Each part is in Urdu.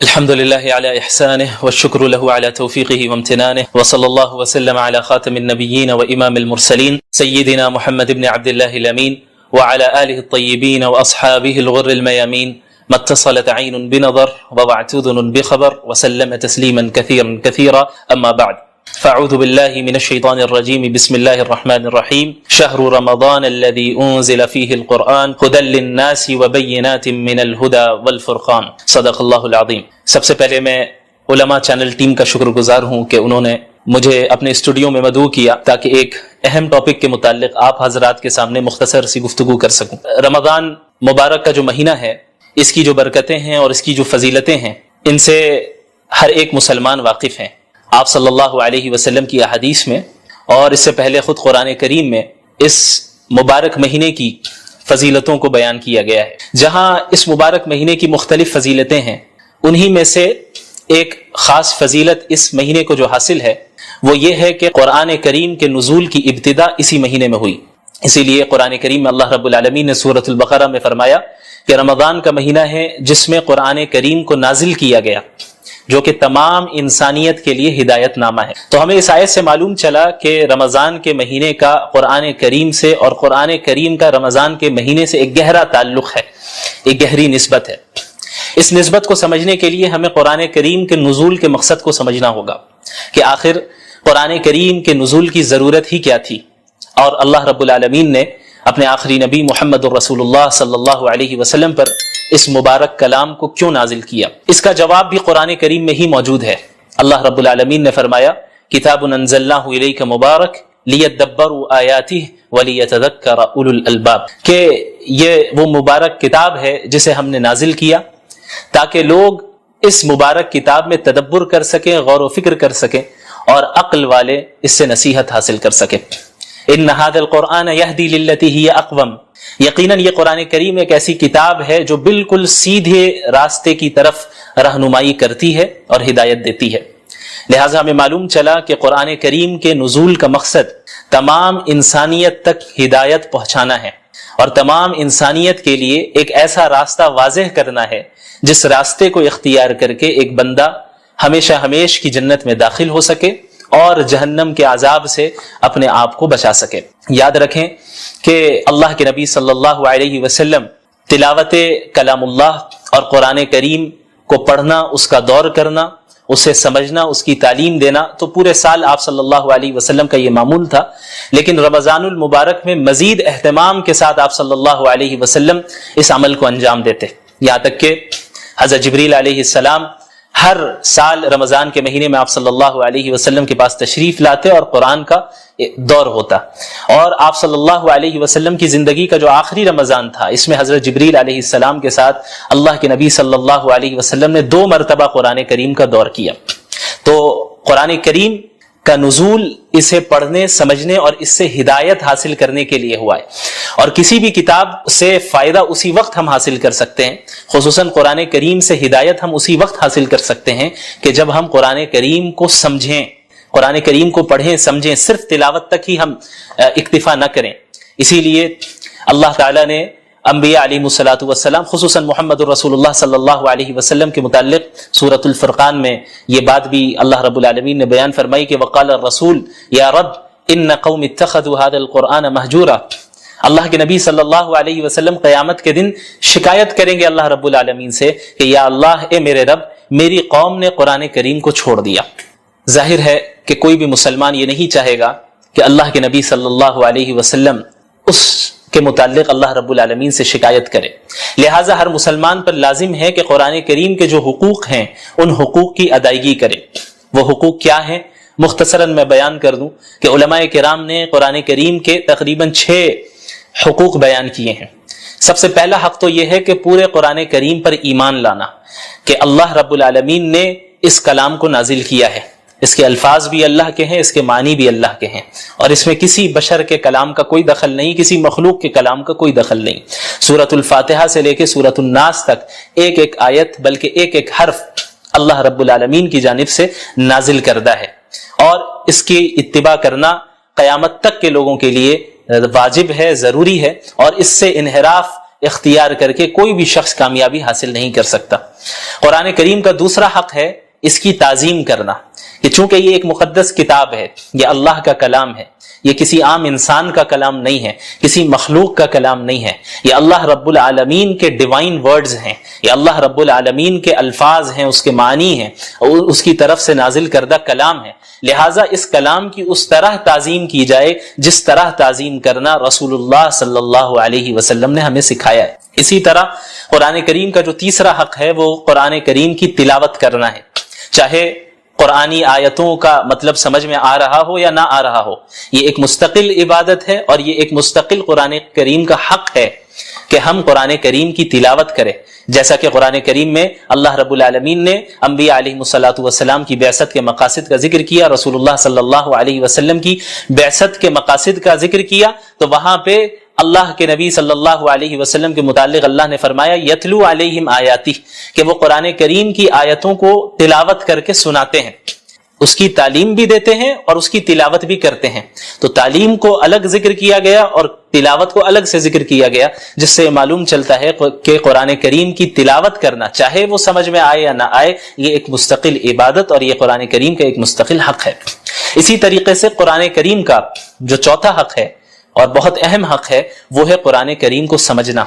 الحمد لله على إحسانه والشكر له على توفيقه وامتنانه وصلى الله وسلم على خاتم النبيين وإمام المرسلين سيدنا محمد بن عبد الله الأمين وعلى آله الطيبين وأصحابه الغر الميامين ما اتصلت عين بنظر ووعت أذن بخبر وسلم تسليما كثيرا كثيرا أما بعد فأعوذ بالله من الشيطان الرجيم بسم الله الرحمن الرحيم شهر رمضان الذي أنزل فيه القرآن هدى للناس وبينات من الهدى والفرقان صدق الله العظيم۔ سب سے پہلے میں علماء چینل ٹیم کا شکر گزار ہوں کہ انہوں نے مجھے اپنے اسٹوڈیو میں مدعو کیا تاکہ ایک اہم ٹاپک کے متعلق آپ حضرات کے سامنے مختصر سی گفتگو کر سکوں۔ رمضان مبارک کا جو مہینہ ہے، اس کی جو برکتیں ہیں اور اس کی جو فضیلتیں ہیں، ان سے ہر ایک مسلمان واقف ہیں۔ آپ صلی اللہ علیہ وسلم کی احادیث میں اور اس سے پہلے خود قرآن کریم میں اس مبارک مہینے کی فضیلتوں کو بیان کیا گیا ہے۔ جہاں اس مبارک مہینے کی مختلف فضیلتیں ہیں، انہی میں سے ایک خاص فضیلت اس مہینے کو جو حاصل ہے وہ یہ ہے کہ قرآن کریم کے نزول کی ابتدا اسی مہینے میں ہوئی۔ اسی لیے قرآن کریم میں اللہ رب العالمین نے سورۃ البقرہ میں فرمایا کہ رمضان کا مہینہ ہے جس میں قرآن کریم کو نازل کیا گیا، جو کہ تمام انسانیت کے لیے ہدایت نامہ ہے۔ تو ہمیں اس آیت سے معلوم چلا کہ رمضان کے مہینے کا قرآن کریم سے اور قرآن کریم کا رمضان کے مہینے سے ایک گہرا تعلق ہے، ایک گہری نسبت ہے۔ اس نسبت کو سمجھنے کے لیے ہمیں قرآن کریم کے نزول کے مقصد کو سمجھنا ہوگا کہ آخر قرآن کریم کے نزول کی ضرورت ہی کیا تھی، اور اللہ رب العالمین نے اپنے آخری نبی محمد الرسول اللہ صلی اللہ علیہ وسلم پر اس مبارک کلام کو کیوں نازل کیا۔ اس کا جواب بھی قرآن کریم میں ہی موجود ہے۔ اللہ رب العالمین نے فرمایا کتاب انزلناہ الیک مبارک لیدبروا آیاتہ ولیتذکر اولو الالباب، کہ یہ وہ مبارک کتاب ہے جسے ہم نے نازل کیا تاکہ لوگ اس مبارک کتاب میں تدبر کر سکیں، غور و فکر کر سکیں، اور عقل والے اس سے نصیحت حاصل کر سکیں۔ ان ھذا القرآن یہدی للتی ہی اقوم، یقیناً یہ قرآن کریم ایک ایسی کتاب ہے جو بالکل سیدھے راستے کی طرف رہنمائی کرتی ہے اور ہدایت دیتی ہے۔ لہٰذا ہمیں معلوم چلا کہ قرآن کریم کے نزول کا مقصد تمام انسانیت تک ہدایت پہنچانا ہے اور تمام انسانیت کے لیے ایک ایسا راستہ واضح کرنا ہے جس راستے کو اختیار کر کے ایک بندہ ہمیشہ ہمیش کی جنت میں داخل ہو سکے اور جہنم کے عذاب سے اپنے آپ کو بچا سکے۔ یاد رکھیں کہ اللہ کے نبی صلی اللہ علیہ وسلم تلاوت کلام اللہ اور قرآن کریم کو پڑھنا، اس کا دور کرنا، اسے سمجھنا، اس کی تعلیم دینا تو پورے سال آپ صلی اللہ علیہ وسلم کا یہ معمول تھا، لیکن رمضان المبارک میں مزید اہتمام کے ساتھ آپ صلی اللہ علیہ وسلم اس عمل کو انجام دیتے، یہاں تک کہ حضرت جبریل علیہ السلام ہر سال رمضان کے مہینے میں آپ صلی اللہ علیہ وسلم کے پاس تشریف لاتے اور قرآن کا دور ہوتا، اور آپ صلی اللہ علیہ وسلم کی زندگی کا جو آخری رمضان تھا اس میں حضرت جبریل علیہ السلام کے ساتھ اللہ کے نبی صلی اللہ علیہ وسلم نے 2 مرتبہ قرآن کریم کا دور کیا۔ تو قرآن کریم کا نزول اسے پڑھنے، سمجھنے اور اس سے ہدایت حاصل کرنے کے لیے ہوا ہے، اور کسی بھی کتاب سے فائدہ اسی وقت ہم حاصل کر سکتے ہیں، خصوصاً قرآن کریم سے ہدایت ہم اسی وقت حاصل کر سکتے ہیں کہ جب ہم قرآن کریم کو سمجھیں، قرآن کریم کو پڑھیں، سمجھیں، صرف تلاوت تک ہی ہم اکتفا نہ کریں۔ اسی لیے اللہ تعالیٰ نے انبیاء علیہ الصلاۃ والسلام خصوصاً محمد الرسول اللہ صلی اللہ علیہ وسلم کے متعلق سورۃ الفرقان میں یہ بات بھی اللہ رب العالمین نے بیان فرمائی کہ وقال الرسول یا رب ان قوم اتخذوا هذا القرآن مہجورا۔ اللہ کے نبی صلی اللہ علیہ وسلم قیامت کے دن شکایت کریں گے اللہ رب العالمین سے کہ یا اللہ، اے میرے رب، میری قوم نے قرآن کریم کو چھوڑ دیا۔ ظاہر ہے کہ کوئی بھی مسلمان یہ نہیں چاہے گا کہ اللہ کے نبی صلی اللہ علیہ وسلم اس کے متعلق اللہ رب العالمین سے شکایت کرے، لہٰذا ہر مسلمان پر لازم ہے کہ قرآن کریم کے جو حقوق ہیں ان حقوق کی ادائیگی کرے۔ وہ حقوق کیا ہیں؟ مختصراً میں بیان کر دوں کہ علماء کرام نے قرآن کریم کے تقریباً 6 حقوق بیان کیے ہیں۔ سب سے پہلا حق تو یہ ہے کہ پورے قرآن کریم پر ایمان لانا کہ اللہ رب العالمین نے اس کلام کو نازل کیا ہے، اس کے الفاظ بھی اللہ کے ہیں، اس کے معنی بھی اللہ کے ہیں، اور اس میں کسی بشر کے کلام کا کوئی دخل نہیں، کسی مخلوق کے کلام کا کوئی دخل نہیں۔ سورۃ الفاتحہ سے لے کے سورۃ الناس تک ایک ایک آیت بلکہ ایک ایک حرف اللہ رب العالمین کی جانب سے نازل کردہ ہے، اور اس کی اتباع کرنا قیامت تک کے لوگوں کے لیے واجب ہے، ضروری ہے، اور اس سے انحراف، اختیار کر کے کوئی بھی شخص کامیابی حاصل نہیں کر سکتا۔ قرآن کریم کا دوسرا حق ہے اس کی تعظیم کرنا، کہ چونکہ یہ ایک مقدس کتاب ہے، یہ اللہ کا کلام ہے، یہ کسی عام انسان کا کلام نہیں ہے، کسی مخلوق کا کلام نہیں ہے، یہ اللہ رب العالمین کے ڈیوائن ورڈز ہیں، یہ اللہ رب العالمین کے الفاظ ہیں، اس کے معنی ہیں، اور اس کی طرف سے نازل کردہ کلام ہے۔ لہٰذا اس کلام کی اس طرح تعظیم کی جائے جس طرح تعظیم کرنا رسول اللہ صلی اللہ علیہ وسلم نے ہمیں سکھایا ہے۔ اسی طرح قرآن کریم کا جو تیسرا حق ہے وہ قرآن کریم کی تلاوت کرنا ہے، چاہے قرآنی آیتوں کا مطلب سمجھ میں آ رہا ہو یا نہ آ رہا ہو۔ یہ ایک مستقل عبادت ہے اور یہ ایک مستقل قرآن کریم کا حق ہے کہ ہم قرآن کریم کی تلاوت کریں، جیسا کہ قرآن کریم میں اللہ رب العالمین نے انبیاء علیہ الصلاۃ والسلام کی بعثت کے مقاصد کا ذکر کیا، رسول اللہ صلی اللہ علیہ وسلم کی بعثت کے مقاصد کا ذکر کیا، تو وہاں پہ اللہ کے نبی صلی اللہ علیہ وسلم کے متعلق اللہ نے فرمایا یتلو علیہم آیاتی، کہ وہ قرآن کریم کی آیتوں کو تلاوت کر کے سناتے ہیں، اس کی تعلیم بھی دیتے ہیں اور اس کی تلاوت بھی کرتے ہیں۔ تو تعلیم کو الگ ذکر کیا گیا اور تلاوت کو الگ سے ذکر کیا گیا، جس سے معلوم چلتا ہے کہ قرآن کریم کی تلاوت کرنا چاہے وہ سمجھ میں آئے یا نہ آئے، یہ ایک مستقل عبادت اور یہ قرآن کریم کا ایک مستقل حق ہے۔ اسی طریقے سے قرآن کریم کا جو چوتھا حق ہے اور بہت اہم حق ہے وہ ہے قرآن کریم کو سمجھنا،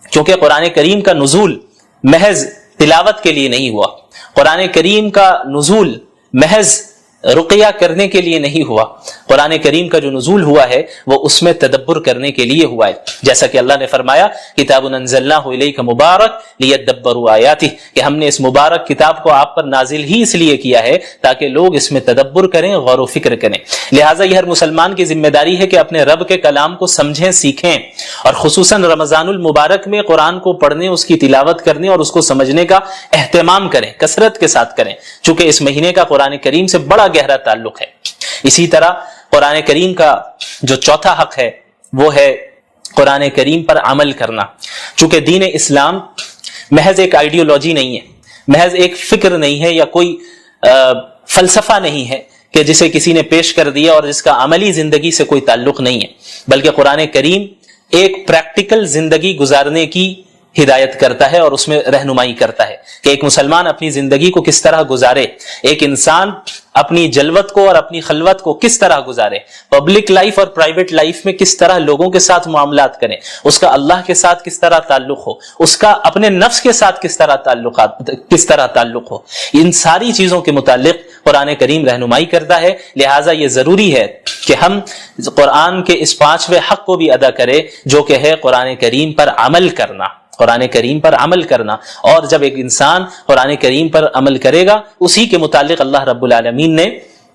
کیونکہ قرآن کریم کا نزول محض تلاوت کے لیے نہیں ہوا، قرآن کریم کا نزول محض رقیہ کرنے کے لیے نہیں ہوا، قرآن کریم کا جو نزول ہوا ہے وہ اس میں تدبر کرنے کے لیے ہوا ہے، جیسا کہ اللہ نے فرمایا کتاب انزلناہ الیک مبارک لیدبروا آیاتہ، کہ ہم نے اس مبارک کتاب کو آپ پر نازل ہی اس لیے کیا ہے تاکہ لوگ اس میں تدبر کریں، غور و فکر کریں۔ لہٰذا یہ ہر مسلمان کی ذمہ داری ہے کہ اپنے رب کے کلام کو سمجھیں، سیکھیں، اور خصوصاً رمضان المبارک میں قرآن کو پڑھنے، اس کی تلاوت کرنے اور اس کو سمجھنے کا اہتمام کریں، کثرت کے ساتھ کریں، چونکہ اس مہینے کا قرآن کریم سے بڑا گہرا تعلق ہے۔ اسی طرح قرآن کریم کا جو چوتھا حق ہے وہ ہے قرآن کریم پر عمل کرنا، چونکہ دین اسلام محض ایک آئیڈیالوجی نہیں ہے، محض ایک فکر نہیں ہے یا کوئی فلسفہ نہیں ہے کہ جسے کسی نے پیش کر دیا اور جس کا عملی زندگی سے کوئی تعلق نہیں ہے، بلکہ قرآن کریم ایک پریکٹیکل زندگی گزارنے کی ہدایت کرتا ہے اور اس میں رہنمائی کرتا ہے کہ ایک مسلمان اپنی زندگی کو کس طرح گزارے، ایک انسان اپنی جلوت کو اور اپنی خلوت کو کس طرح گزارے، پبلک لائف اور پرائیویٹ لائف میں کس طرح لوگوں کے ساتھ معاملات کریں، اس کا اللہ کے ساتھ کس طرح تعلق ہو، اس کا اپنے نفس کے ساتھ کس طرح تعلق ہو، ان ساری چیزوں کے متعلق قرآن کریم رہنمائی کرتا ہے۔ لہٰذا یہ ضروری ہے کہ ہم قرآن کے اس پانچویں حق کو بھی ادا کریں جو کہ ہے قرآن کریم پر عمل کرنا، قرآن کریم پر عمل کرنا۔ اور جب ایک انسان قرآن کریم پر عمل کرے گا اسی کے متعلق اللہ رب العالمین نے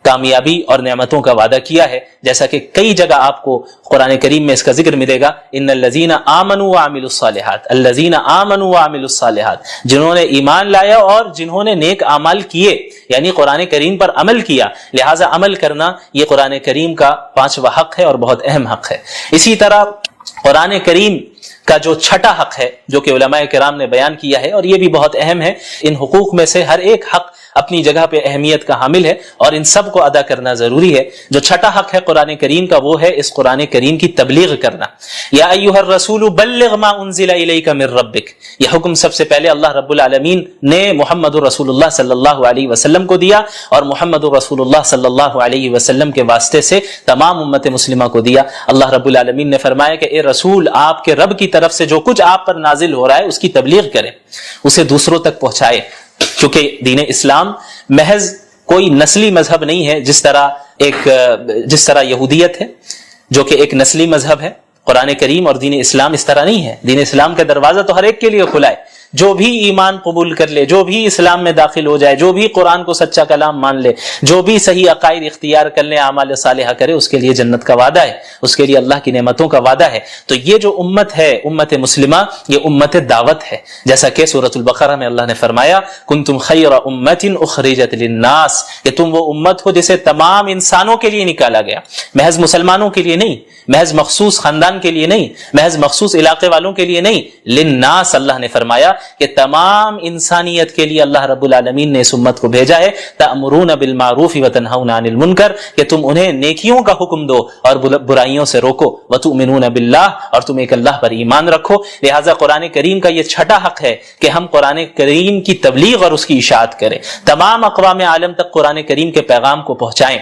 کامیابی اور نعمتوں کا وعدہ کیا ہے، جیسا کہ کئی جگہ آپ کو قرآن کریم میں اس کا ذکر ملے گا، ان الذین آمنوا وعملوا الصالحات، الذین آمنوا وعملوا الصالحات، جنہوں نے ایمان لایا اور جنہوں نے نیک اعمال کیے، یعنی قرآن کریم پر عمل کیا۔ لہٰذا عمل کرنا یہ قرآن کریم کا پانچواں حق ہے اور بہت اہم حق ہے۔ اسی طرح قرآن کریم کا جو چھٹا حق ہے جو کہ علماء کرام نے بیان کیا ہے، اور یہ بھی بہت اہم ہے، ان حقوق میں سے ہر ایک حق اپنی جگہ پہ اہمیت کا حامل ہے اور ان سب کو ادا کرنا ضروری ہے۔ جو چھٹا حق ہے قرآن کریم کا وہ ہے اس قرآن کریم کی تبلیغ کرنا۔ یا ایھا الرسول بلغ ما انزل الیک من ربک، یہ حکم سب سے پہلے اللہ رب العالمین نے محمد رسول اللہ صلی اللہ علیہ وسلم کو دیا اور محمد رسول اللہ صلی اللہ علیہ وسلم کے واسطے سے تمام امت مسلمہ کو دیا۔ اللہ رب العالمین نے فرمایا کہ اے رسول، آپ کے رب کی طرف سے جو کچھ آپ پر نازل ہو رہا ہے اس کی تبلیغ کریں، اسے دوسروں تک پہنچائے، کیونکہ دین اسلام محض کوئی نسلی مذہب نہیں ہے جس طرح یہودیت ہے جو کہ ایک نسلی مذہب ہے۔ قرآن کریم اور دین اسلام اس طرح نہیں ہے، دین اسلام کا دروازہ تو ہر ایک کے لیے کھلا ہے، جو بھی ایمان قبول کر لے، جو بھی اسلام میں داخل ہو جائے، جو بھی قرآن کو سچا کلام مان لے، جو بھی صحیح عقائد اختیار کر لے، اعمال صالحہ کرے، اس کے لیے جنت کا وعدہ ہے، اس کے لیے اللہ کی نعمتوں کا وعدہ ہے۔ تو یہ جو امت ہے، امت مسلمہ، یہ امت دعوت ہے، جیسا کہ سورۃ البقرہ میں اللہ نے فرمایا کنتم خیر امۃ اخرجت للناس، کہ تم وہ امت ہو جسے تمام انسانوں کے لیے نکالا گیا، محض مسلمانوں کے لیے نہیں، محض مخصوص خاندان کے لیے نہیں، محض مخصوص علاقے والوں کے لیے نہیں، للناس اللہ نے فرمایا کہ تمام انسانیت کے لیے اللہ رب العالمین نے اس امت کو بھیجا ہے تأمرون بالمعروف وتنہون عن المنکر، کہ تم انہیں نیکیوں کا حکم دو اور برائیوں سے روکو، وتؤمنون باللہ، اور تم ایک اللہ پر ایمان رکھو۔ لہٰذا قرآن کریم کا یہ چھٹا حق ہے کہ ہم قرآن کریم کی تبلیغ اور اس کی اشاعت کریں، تمام اقوام عالم تک قرآن کریم کے پیغام کو پہنچائیں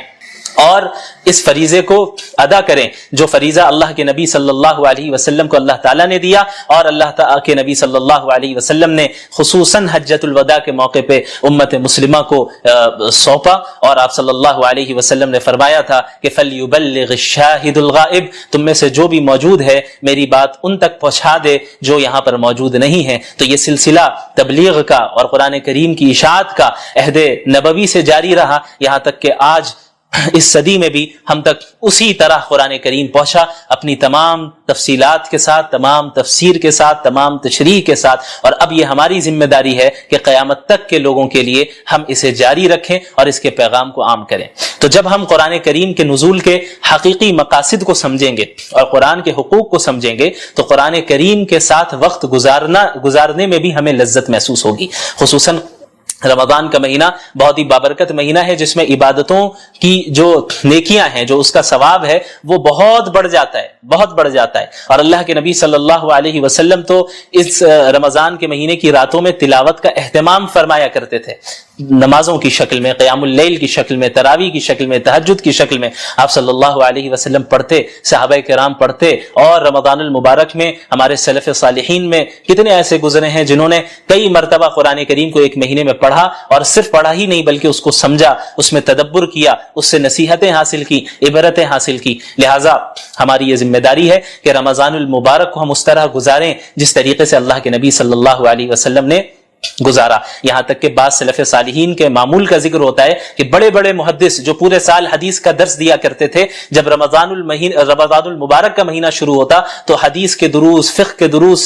اور اس فریضے کو ادا کریں جو فریضہ اللہ کے نبی صلی اللہ علیہ وسلم کو اللہ تعالیٰ نے دیا، اور اللہ تعالیٰ کے نبی صلی اللہ علیہ وسلم نے خصوصاً حجۃ الوداع کے موقع پہ امت مسلمہ کو سونپا، اور آپ صلی اللہ علیہ وسلم نے فرمایا تھا کہ فَلْيُبَلِّغِ الشَّاهِدُ الْغَائِبُ، تم میں سے جو بھی موجود ہے میری بات ان تک پہنچا دے جو یہاں پر موجود نہیں ہیں۔ تو یہ سلسلہ تبلیغ کا اور قرآن کریم کی اشاعت کا عہد نبوی سے جاری رہا، یہاں تک کہ آج اس صدی میں بھی ہم تک اسی طرح قرآن کریم پہنچا، اپنی تمام تفصیلات کے ساتھ، تمام تفسیر کے ساتھ، تمام تشریح کے ساتھ، اور اب یہ ہماری ذمہ داری ہے کہ قیامت تک کے لوگوں کے لیے ہم اسے جاری رکھیں اور اس کے پیغام کو عام کریں۔ تو جب ہم قرآن کریم کے نزول کے حقیقی مقاصد کو سمجھیں گے اور قرآن کے حقوق کو سمجھیں گے تو قرآن کریم کے ساتھ وقت گزارنے میں بھی ہمیں لذت محسوس ہوگی۔ خصوصاً رمضان کا مہینہ بہت ہی بابرکت مہینہ ہے، جس میں عبادتوں کی جو نیکیاں ہیں، جو اس کا ثواب ہے، وہ بہت بڑھ جاتا ہے، بہت بڑھ جاتا ہے۔ اور اللہ کے نبی صلی اللہ علیہ وسلم تو اس رمضان کے مہینے کی راتوں میں تلاوت کا اہتمام فرمایا کرتے تھے، نمازوں کی شکل میں، قیام اللیل کی شکل میں، تراویح کی شکل میں، تہجد کی شکل میں آپ صلی اللہ علیہ وسلم پڑھتے، صحابہ کرام پڑھتے، اور رمضان المبارک میں ہمارے سلف صالحین میں کتنے ایسے گزرے ہیں جنہوں نے کئی مرتبہ قرآن کریم کو ایک مہینے میں پڑھا، اور صرف پڑھا ہی نہیں بلکہ اس کو سمجھا، اس میں تدبر کیا، اس سے نصیحتیں حاصل کی، عبرتیں حاصل کی۔ لہٰذا ہماری یہ ذمہ داری ہے کہ رمضان المبارک کو ہم اس طرح گزاریں جس طریقے سے اللہ کے نبی صلی اللہ علیہ وسلم نے گزارا۔ یہاں تک کہ بعض سلف صالحین کے معمول کا ذکر ہوتا ہے کہ بڑے بڑے محدث جو پورے سال حدیث کا درس دیا کرتے تھے، جب رمضان المبارک کا مہینہ شروع ہوتا تو حدیث کے دروس، فقہ کے دروس،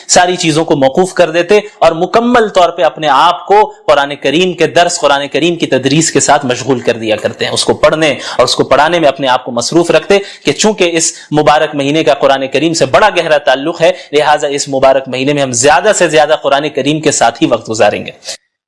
ساری چیزوں کو موقوف کر دیتے اور مکمل طور پہ اپنے آپ کو قرآن کریم کے درس، قرآن کریم کی تدریس کے ساتھ مشغول کر دیا کرتے ہیں، اس کو پڑھنے اور اس کو پڑھانے میں اپنے آپ کو مصروف رکھتے کہ چونکہ اس مبارک مہینے کا قرآن کریم سے بڑا گہرا تعلق ہے، لہٰذا اس مبارک مہینے میں ہم زیادہ سے زیادہ قرآن کریم کے ساتھ ہی وقت گزاریں گے۔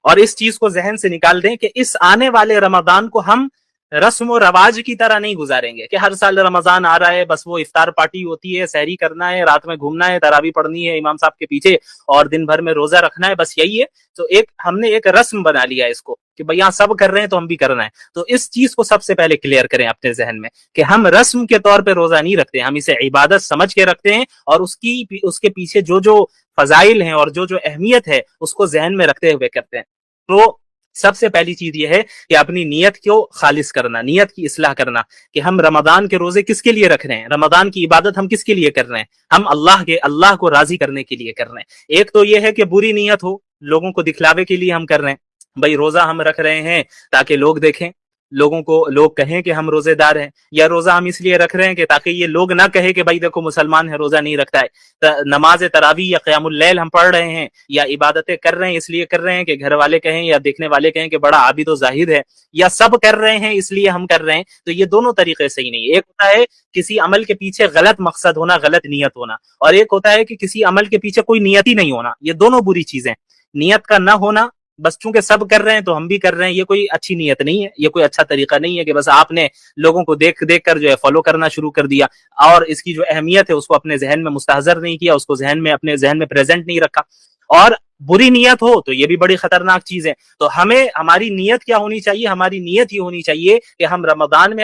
اور اس چیز کو ذہن سے نکال دیں کہ اس آنے والے رمضان کو ہم رسم و رواج کی طرح نہیں گزاریں گے کہ ہر سال رمضان آ رہا ہے، بس وہ افطار پارٹی ہوتی ہے، سحری کرنا ہے، رات میں گھومنا ہے، تراویح پڑھنی ہے امام صاحب کے پیچھے، اور دن بھر میں روزہ رکھنا ہے، بس یہی ہے۔ تو ہم نے ایک رسم بنا لیا اس کو کہ بھئی یہاں سب کر رہے ہیں تو ہم بھی کرنا ہے۔ تو اس چیز کو سب سے پہلے کلیئر کریں اپنے ذہن میں کہ ہم رسم کے طور پہ روزہ نہیں رکھتے، ہم اسے عبادت سمجھ کے رکھتے ہیں، اور اس کے پیچھے جو فضائل ہیں اور جو اہمیت ہے اس کو ذہن میں رکھتے ہوئے کرتے ہیں۔ تو سب سے پہلی چیز یہ ہے کہ اپنی نیت کو خالص کرنا، نیت کی اصلاح کرنا کہ ہم رمضان کے روزے کس کے لیے رکھ رہے ہیں، رمضان کی عبادت ہم کس کے لیے کر رہے ہیں، ہم اللہ کو راضی کرنے کے لیے کر رہے ہیں۔ ایک تو یہ ہے کہ بری نیت ہو، لوگوں کو دکھلاوے کے لیے ہم کر رہے ہیں، بھائی روزہ ہم رکھ رہے ہیں تاکہ لوگ دیکھیں، لوگ کہیں کہ ہم روزے دار ہیں، یا روزہ ہم اس لیے رکھ رہے ہیں کہ تاکہ یہ لوگ نہ کہے کہ بھائی دیکھو مسلمان ہے روزہ نہیں رکھتا ہے، نماز تراویح یا قیام اللیل ہم پڑھ رہے ہیں یا عبادتیں کر رہے ہیں اس لیے کر رہے ہیں کہ گھر والے کہیں یا دیکھنے والے کہیں کہ بڑا عابد و زاہد ہے، یا سب کر رہے ہیں اس لیے ہم کر رہے ہیں۔ تو یہ دونوں طریقے صحیح نہیں۔ ایک ہوتا ہے کسی عمل کے پیچھے غلط مقصد ہونا، غلط نیت ہونا، اور ایک ہوتا ہے کہ کسی عمل کے پیچھے کوئی نیت ہی نہیں ہونا۔ یہ دونوں بری چیزیں، نیت کا نہ ہونا، بس چونکہ سب کر رہے ہیں تو ہم بھی کر رہے ہیں، یہ کوئی اچھی نیت نہیں ہے، یہ کوئی اچھا طریقہ نہیں ہے کہ بس آپ نے لوگوں کو دیکھ کر جو ہے فالو کرنا شروع کر دیا اور اس کی جو اہمیت ہے اس کو اپنے ذہن میں مستحضر نہیں کیا، اس کو اپنے ذہن میں پریزنٹ نہیں رکھا، اور بری نیت ہو تو یہ بھی بڑی خطرناک چیز ہے۔ تو ہماری نیت کیا ہونی چاہیے؟ ہماری نیت یہ ہونی چاہیے کہ ہم رمضان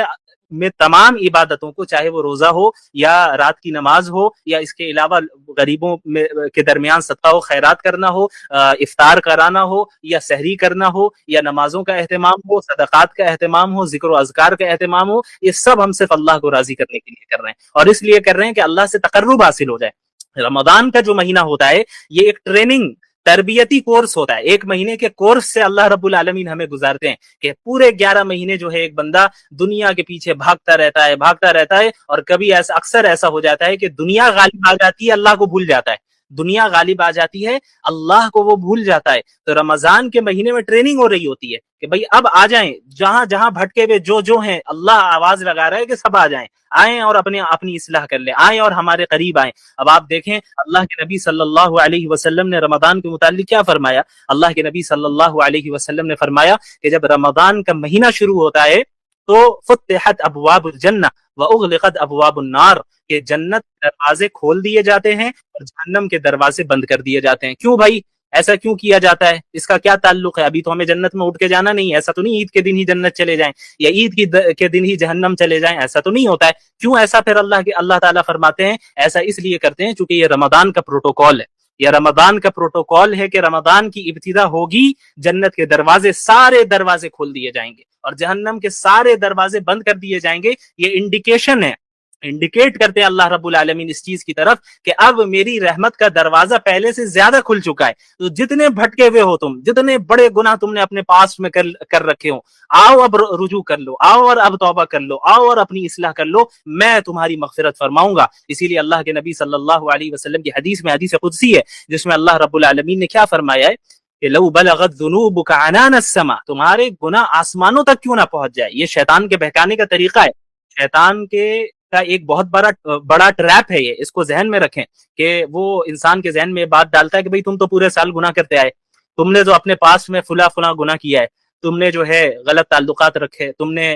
میں تمام عبادتوں کو، چاہے وہ روزہ ہو یا رات کی نماز ہو یا اس کے علاوہ غریبوں کے درمیان صدقہ و خیرات کرنا ہو، افطار کرانا ہو یا سحری کرنا ہو یا نمازوں کا اہتمام ہو، صدقات کا اہتمام ہو، ذکر و اذکار کا اہتمام ہو، یہ سب ہم صرف اللہ کو راضی کرنے کے لیے کر رہے ہیں، اور اس لیے کر رہے ہیں کہ اللہ سے تقرب حاصل ہو جائے۔ رمضان کا جو مہینہ ہوتا ہے یہ ایک ٹریننگ، تربیتی کورس ہوتا ہے، ایک مہینے کے کورس سے اللہ رب العالمین ہمیں گزارتے ہیں کہ پورے 11 مہینے جو ہے ایک بندہ دنیا کے پیچھے بھاگتا رہتا ہے، اور کبھی اکثر ایسا ہو جاتا ہے کہ دنیا غالب آ جاتی ہے، اللہ کو بھول جاتا ہے۔ دنیا غالب آ جاتی ہے، اللہ کو وہ بھول جاتا ہے۔ تو رمضان کے مہینے میں ٹریننگ ہو رہی ہوتی ہے کہ بھئی اب آ جائیں، جہاں جہاں بھٹکے ہوئے جو ہیں، اللہ آواز لگا رہا ہے کہ سب آ جائیں، آئیں اور اپنی اصلاح کر لیں، آئیں اور ہمارے قریب آئیں۔ اب آپ دیکھیں اللہ کے نبی صلی اللہ علیہ وسلم نے رمضان کے متعلق کیا فرمایا۔ اللہ کے نبی صلی اللہ علیہ وسلم نے فرمایا کہ جب رمضان کا مہینہ شروع ہوتا ہے تو فتحت ابواب الجنہ واغلقت ابواب النار، کہ جنت کے دروازے کھول دیے جاتے ہیں اور جہنم کے دروازے بند کر دیے جاتے ہیں۔ کیوں بھائی ایسا کیوں کیا جاتا ہے؟ اس کا کیا تعلق ہے؟ ابھی تو ہمیں جنت میں اٹھ کے جانا نہیں ہے، ایسا تو نہیں عید کے دن ہی جنت چلے جائیں یا عید کے دن ہی جہنم چلے جائیں، ایسا تو نہیں ہوتا ہے۔ کیوں ایسا پھر اللہ تعالیٰ فرماتے ہیں ایسا اس لیے کرتے ہیں چونکہ یہ رمضان کا پروٹوکول ہے، یہ رمضان کا پروٹوکول ہے کہ رمضان کی ابتدا ہوگی، جنت کے دروازے سارے دروازے کھول دیے جائیں گے اور جہنم کے سارے دروازے بند کر دیے جائیں گے۔ یہ انڈیکیشن ہے، انڈیکیٹ کرتے ہیں اللہ رب العالمین اس چیز کی طرف کہ اب میری رحمت کا دروازہ پہلے سے زیادہ کھل چکا ہے۔ تو جتنے بھٹکے ہوئے ہو تم، جتنے بڑے گناہ تم نے اپنے پاس میں کر رکھے ہوں، آؤ اب رجوع کر لو، آؤ اور اب توبہ کر لو، آؤ اور اپنی اصلاح کر لو، میں تمہاری مغفرت فرماؤں گا۔ اسی لیے اللہ کے نبی صلی اللہ علیہ وسلم کی حدیث میں، حدیث قدسی ہے، جس میں اللہ رب العالمین نے کیا فرمایا ہے کہ لو بلغت ذنوبک عنان السماء، تمہارے گناہ آسمانوں تک کیوں نہ پہنچ جائے۔ یہ شیطان کے بہکانے کا طریقہ ہے، شیطان کا ایک بہت بڑا ٹریپ ہے یہ، اس کو ذہن میں رکھیں کہ وہ انسان کے ذہن میں بات ڈالتا ہے کہ بھئی تم تو پورے سال گناہ کرتے آئے، تم نے جو اپنے پاس میں فلاں گناہ کیا ہے، تم نے جو ہے غلط تعلقات رکھے، تم نے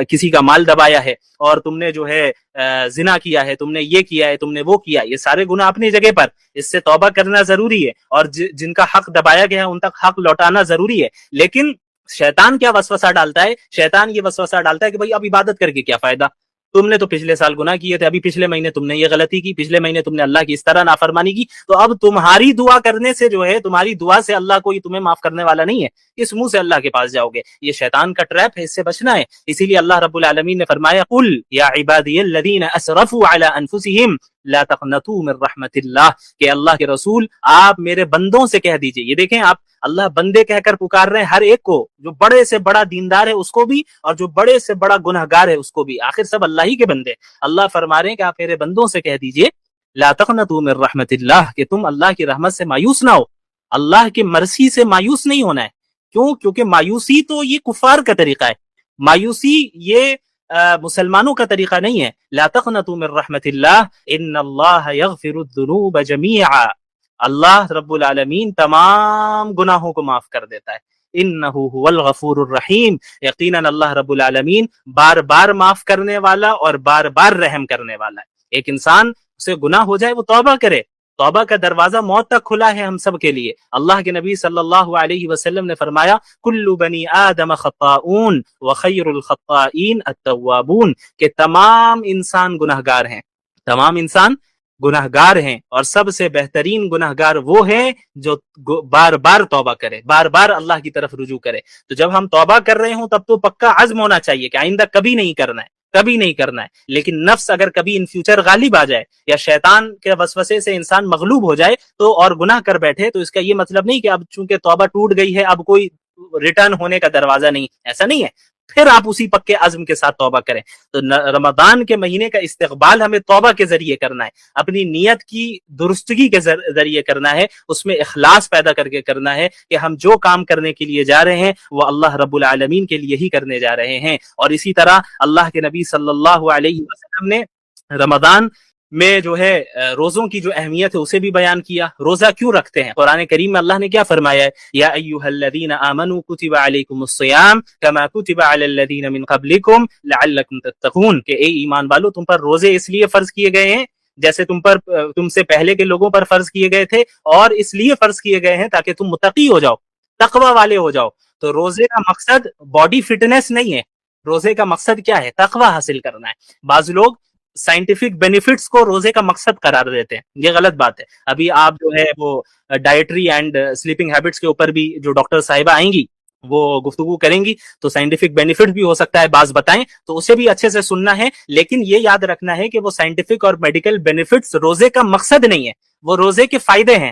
کسی کا مال دبایا ہے، اور تم نے جو ہے زنا کیا ہے، تم نے یہ کیا ہے، تم نے وہ کیا، یہ سارے گناہ اپنی جگہ پر، اس سے توبہ کرنا ضروری ہے، اور جن کا حق دبایا گیا ہے ان تک حق لوٹانا ضروری ہے۔ لیکن شیطان کیا وسوسہ ڈالتا ہے؟ شیطان یہ وسوسہ ڈالتا ہے کہ بھئی اب عبادت کر کے کیا فائدہ، تم نے تو پچھلے سال گناہ کیے تھے، ابھی پچھلے مہینے تم نے یہ غلطی کی، پچھلے مہینے تم نے اللہ کی اس طرح نافرمانی کی، تو اب تمہاری دعا کرنے سے جو ہے، تمہاری دعا سے اللہ کوئی تمہیں معاف کرنے والا نہیں ہے، اس منہ سے اللہ کے پاس جاؤ گے۔ یہ شیطان کا ٹریپ ہے، اس سے بچنا ہے۔ اسی لیے اللہ رب العالمین نے فرمایا قل یا عبادی الذین اسرفوا علی انفسہم لا تقنطوا من رحمت اللہ، کہ اللہ کے رسول آپ میرے بندوں سے کہہ دیجئے۔ یہ دیکھیں آپ، اللہ بندے کہہ کر پکار رہے ہیں ہر ایک کو، جو بڑے سے بڑا دیندار ہے اس کو بھی، اور جو بڑے سے بڑا گنہگار ہے اس کو بھی، آخر سب اللہ ہی کے بندے۔ اللہ فرما رہے ہیں کہ آپ میرے بندوں سے کہہ دیجئے لا تقنطوا من رحمت اللہ، کہ تم اللہ کی رحمت سے مایوس نہ ہو، اللہ کی مرضی سے مایوس نہیں ہونا ہے۔ کیوں؟ کیونکہ مایوسی تو یہ کفار کا طریقہ ہے، مایوسی یہ مسلمانوں کا طریقہ نہیں ہے۔ لا تقنطوا من رحمت اللہ ان اللہ یغفر الذنوب جميعا، اللہ رب العالمین تمام گناہوں کو معاف کر دیتا ہے۔ انہ هو الغفور الرحیم، یقیناً اللہ رب العالمین بار بار معاف کرنے والا اور بار بار رحم کرنے والا ہے۔ ایک انسان سے گناہ ہو جائے وہ توبہ کرے، توبہ کا دروازہ موت تک کھلا ہے ہم سب کے لیے۔ اللہ کے نبی صلی اللہ علیہ وسلم نے فرمایا کل بنی آدم خطاؤون وخیر الخطائین التوابون، کہ تمام انسان گناہگار ہیں، تمام انسان گناہگار ہیں، اور سب سے بہترین گناہگار وہ ہے جو بار بار توبہ کرے، بار بار اللہ کی طرف رجوع کرے۔ تو جب ہم توبہ کر رہے ہوں تب تو پکا عزم ہونا چاہیے کہ آئندہ کبھی نہیں کرنا ہے، کبھی نہیں کرنا ہے۔ لیکن نفس اگر کبھی ان فیوچر غالب آ جائے یا شیطان کے وسوسے سے انسان مغلوب ہو جائے تو اور گناہ کر بیٹھے، تو اس کا یہ مطلب نہیں کہ اب چونکہ توبہ ٹوٹ گئی ہے اب کوئی ریٹرن ہونے کا دروازہ نہیں، ایسا نہیں ہے۔ پھر آپ اسی پکے عزم کے ساتھ توبہ کریں۔ تو رمضان کے مہینے کا استقبال ہمیں توبہ کے ذریعے کرنا ہے، اپنی نیت کی درستگی کے ذریعے کرنا ہے، اس میں اخلاص پیدا کر کے کرنا ہے کہ ہم جو کام کرنے کے لیے جا رہے ہیں وہ اللہ رب العالمین کے لیے ہی کرنے جا رہے ہیں۔ اور اسی طرح اللہ کے نبی صلی اللہ علیہ وسلم نے رمضان میں جو ہے روزوں کی جو اہمیت ہے اسے بھی بیان کیا۔ روزہ کیوں رکھتے ہیں؟ قرآن کریم میں اللہ نے کیا فرمایا ہے؟ یا ایھا الذین آمنوا کتب علیکم الصیام کما کتب علی الذین من قبلکم لعلکم تتقون، کہ اے ایمان والو تم پر روزے اس لیے فرض کیے گئے ہیں جیسے تم سے پہلے کے لوگوں پر فرض کیے گئے تھے، اور اس لیے فرض کیے گئے ہیں تاکہ تم متقی ہو جاؤ، تقوی والے ہو جاؤ۔ تو روزے کا مقصد باڈی فٹنس نہیں ہے، روزے کا مقصد کیا ہے؟ تقوی حاصل کرنا ہے۔ بعض لوگ سائنٹیفک بینیفٹس کو روزے کا مقصد قرار دیتے ہیں، یہ غلط بات ہے۔ ابھی آپ جو ہے وہ ڈائٹری اینڈ سلیپنگ ہیبٹس کے اوپر بھی جو ڈاکٹر صاحبہ آئیں گی وہ گفتگو کریں گی، تو سائنٹیفک بینیفٹ بھی ہو سکتا ہے بعض بتائیں، تو اسے بھی اچھے سے سننا ہے۔ لیکن یہ یاد رکھنا ہے کہ وہ سائنٹیفک اور میڈیکل بینیفٹس روزے کا مقصد نہیں ہے، وہ روزے کے فائدے ہیں،